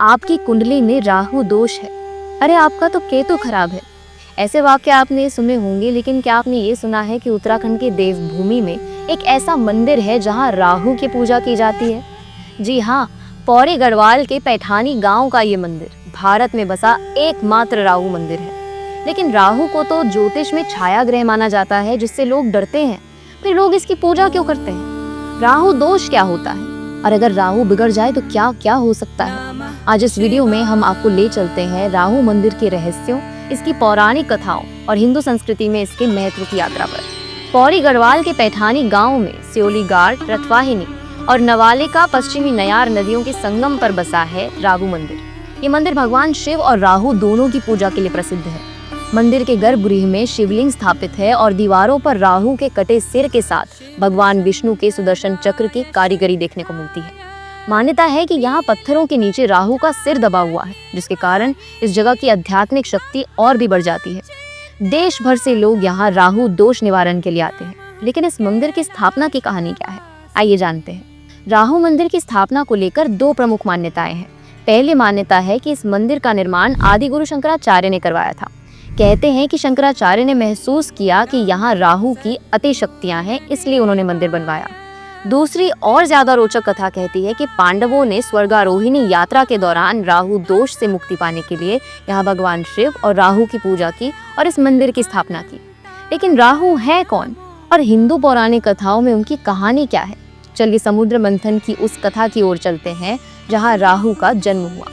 आपकी कुंडली में राहु दोष है, अरे आपका तो केतु खराब है। ऐसे वाक्य आपने सुने होंगे, लेकिन क्या आपने ये सुना है कि उत्तराखंड की देवभूमि में एक ऐसा मंदिर है जहां राहु की पूजा की जाती है? जी हाँ, पौड़ी गढ़वाल के पैठानी गांव का ये मंदिर भारत में बसा एकमात्र राहु मंदिर है। लेकिन राहु को तो ज्योतिष में छाया ग्रह माना जाता है, जिससे लोग डरते हैं। फिर लोग इसकी पूजा क्यों करते हैं? राहु दोष क्या होता है, और अगर राहु बिगड़ जाए तो क्या क्या हो सकता है? आज इस वीडियो में हम आपको ले चलते हैं राहु मंदिर के रहस्यों, इसकी पौराणिक कथाओं और हिंदू संस्कृति में इसके महत्व की यात्रा पर। पौड़ी गढ़वाल के पैठानी गांव में स्योली घाट, रथवाहिनी और नवालिका पश्चिमी नयार नदियों के संगम पर बसा है राहु मंदिर। ये मंदिर भगवान शिव और राहु दोनों की पूजा के लिए प्रसिद्ध है। मंदिर के गर्भगृह में शिवलिंग स्थापित है और दीवारों पर राहु के कटे सिर के साथ भगवान विष्णु के सुदर्शन चक्र की कारीगरी देखने को मिलती है। मान्यता है कि यहाँ पत्थरों के नीचे राहु का सिर दबा हुआ है, जिसके कारण इस जगह की आध्यात्मिक शक्ति और भी बढ़ जाती है। देश भर से लोग यहाँ राहु दोष निवारण के लिए आते हैं। लेकिन इस मंदिर की स्थापना की कहानी क्या है, आइए जानते हैं। राहु मंदिर की स्थापना को लेकर दो प्रमुख मान्यताएं हैं। पहली मान्यता है कि इस मंदिर का निर्माण आदि गुरु शंकराचार्य ने करवाया था। कहते हैं कि शंकराचार्य ने महसूस किया कि यहाँ राहु की अति शक्तियां हैं, इसलिए उन्होंने मंदिर बनवाया। दूसरी और ज्यादा रोचक कथा कहती है कि पांडवों ने स्वर्गारोहिणी यात्रा के दौरान राहु दोष से मुक्ति पाने के लिए यहाँ भगवान शिव और राहु की पूजा की और इस मंदिर की स्थापना की। लेकिन राहु है कौन, और हिंदू पौराणिक कथाओं में उनकी कहानी क्या है? चलिए समुद्र मंथन की उस कथा की ओर चलते हैं जहाँ राहु का जन्म हुआ।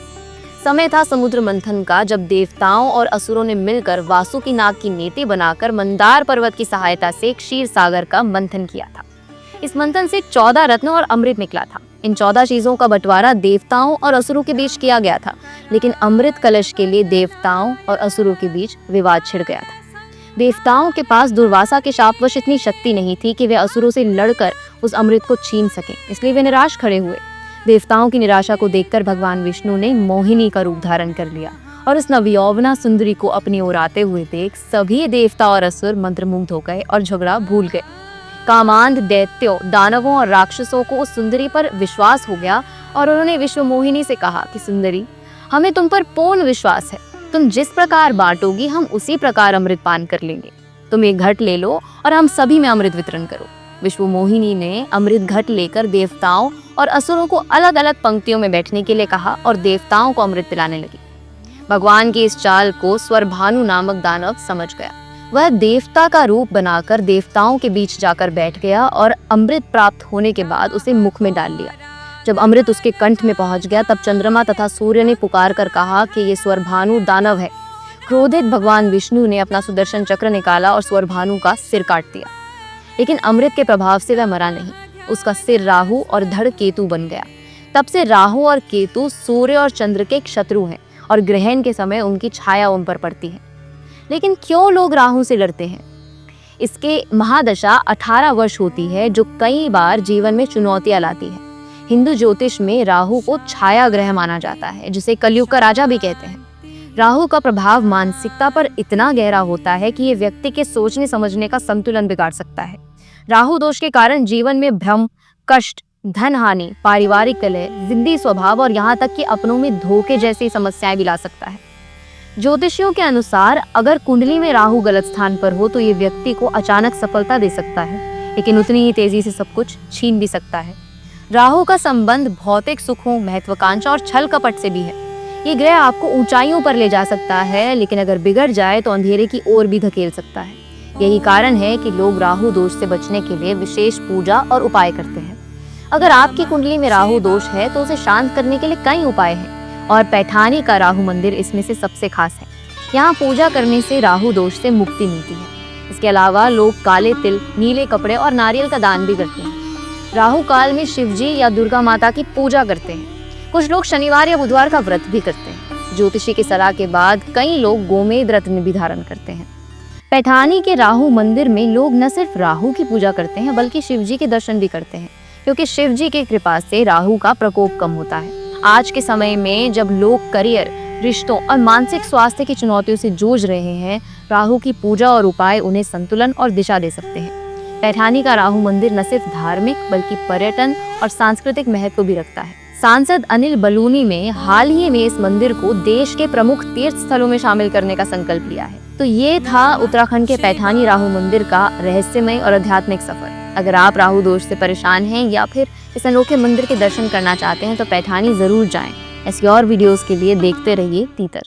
समय था समुद्र मंथन का, जब देवताओं और असुरों ने मिलकर वासुकी नाग की नेति बनाकर मंदार पर्वत की सहायता से क्षीर सागर का मंथन किया था। इस मंथन से 14 रत्न और अमृत निकला था। इन 14 चीजों का बंटवारा देवताओं और असुरों के बीच किया गया था, लेकिन अमृत कलश के लिए देवताओं और असुरों के बीच विवाद छिड़ गया था। देवताओं के पास दुर्वासा के शापवश इतनी शक्ति नहीं थी कि वे असुरों से लड़कर उस अमृत को छीन सकें, इसलिए वे निराश खड़े हुए। देवताओं की निराशा को देखकर भगवान विष्णु ने मोहिनी का रूप धारण कर लिया और उस नवयौवना सुंदरी को अपनी ओर आते हुए देख सभी देवता और असुर मंत्रमुग्ध हो गए और झगड़ा भूल गए। कामांध दैत्यों, दानवों और राक्षसों को उस सुंदरी पर विश्वास हो गया और उन्होंने विश्व मोहिनी से कहा कि सुंदरी, हमें तुम पर पूर्ण विश्वास है। तुम जिस प्रकार बांटोगी हम उसी प्रकार अमृत पान कर लेंगे। तुम एक घट ले लो और हम सभी में अमृत वितरण करो। विश्व मोहिनी ने अमृत घट लेकर देवताओं और असुरों को अलग अलग पंक्तियों में बैठने के लिए कहा और देवताओं को अमृत पिलाने लगी। भगवान की इस चाल को स्वरभानु नामक दानव समझ गया। वह देवता का रूप बनाकर देवताओं के बीच जाकर बैठ गया और अमृत प्राप्त होने के बाद उसे मुख में डाल लिया। जब अमृत उसके कंठ में पहुंच गया तब चंद्रमा तथा सूर्य ने पुकार कर कहा कि ये स्वरभानु दानव है। क्रोधित भगवान विष्णु ने अपना सुदर्शन चक्र निकाला और स्वरभानु का सिर काट दिया। लेकिन अमृत के प्रभाव से वह मरा नहीं, उसका सिर राहु और धड़ केतु बन गया। तब से राहु और केतु सूर्य और चंद्र के शत्रु हैं और ग्रहण के समय उनकी छाया उन पर पड़ती है। लेकिन क्यों लोग राहु से डरते हैं? इसके महादशा 18 वर्ष होती है, जो कई बार जीवन में चुनौतियां लाती है। हिंदू ज्योतिष में राहु को छाया ग्रह माना जाता है, जिसे कलयुग का राजा भी कहते हैं। राहु का प्रभाव मानसिकता पर इतना गहरा होता है कि ये व्यक्ति के सोचने समझने का संतुलन बिगाड़ सकता है। राहु दोष के कारण जीवन में भ्रम, कष्ट, धन हानि, पारिवारिक कलह, जिद्दी स्वभाव और यहाँ तक कि अपनों में धोखे जैसी समस्याएं भी ला सकता है। ज्योतिषियों के अनुसार अगर कुंडली में राहु गलत स्थान पर हो तो ये व्यक्ति को अचानक सफलता दे सकता है, लेकिन उतनी ही तेजी से सब कुछ छीन भी सकता है। राहु का संबंध भौतिक सुखों, महत्वाकांक्षा और छल कपट से भी है। ये ग्रह आपको ऊंचाइयों पर ले जा सकता है, लेकिन अगर बिगड़ जाए तो अंधेरे की ओर भी धकेल सकता है। यही कारण है कि लोग राहु दोष से बचने के लिए विशेष पूजा और उपाय करते हैं। अगर आपकी कुंडली में राहु दोष है तो उसे शांत करने के लिए कई उपाय हैं और पैठानी का राहु मंदिर इसमें से सबसे खास है। यहाँ पूजा करने से राहु दोष से मुक्ति मिलती है। इसके अलावा लोग काले तिल, नीले कपड़े और नारियल का दान भी करते हैं। राहु काल में शिव जी या दुर्गा माता की पूजा करते हैं। कुछ लोग शनिवार या बुधवार का व्रत भी करते हैं। ज्योतिषी की सलाह के बाद कई लोग गोमेद रत्न भी धारण करते हैं। पैठानी के राहु मंदिर में लोग न सिर्फ राहु की पूजा करते हैं बल्कि शिव जी के दर्शन भी करते हैं, क्योंकि शिव जी की कृपा से राहु का प्रकोप कम होता है। आज के समय में जब लोग करियर, रिश्तों और मानसिक स्वास्थ्य की चुनौतियों से जूझ रहे हैं, राहु की पूजा और उपाय उन्हें संतुलन और दिशा दे सकते हैं। पैठानी का राहु मंदिर न सिर्फ धार्मिक बल्कि पर्यटन और सांस्कृतिक महत्व भी रखता है। सांसद अनिल बलूनी ने हाल ही में इस मंदिर को देश के प्रमुख तीर्थ स्थलों में शामिल करने का संकल्प लिया है। तो ये था उत्तराखंड के पैठानी राहु मंदिर का रहस्यमय और आध्यात्मिक सफर। अगर आप राहु दोष से परेशान हैं या फिर इस अनोखे मंदिर के दर्शन करना चाहते हैं तो पैठानी जरूर जाएं। ऐसी और वीडियोस के लिए देखते रहिए तीतर।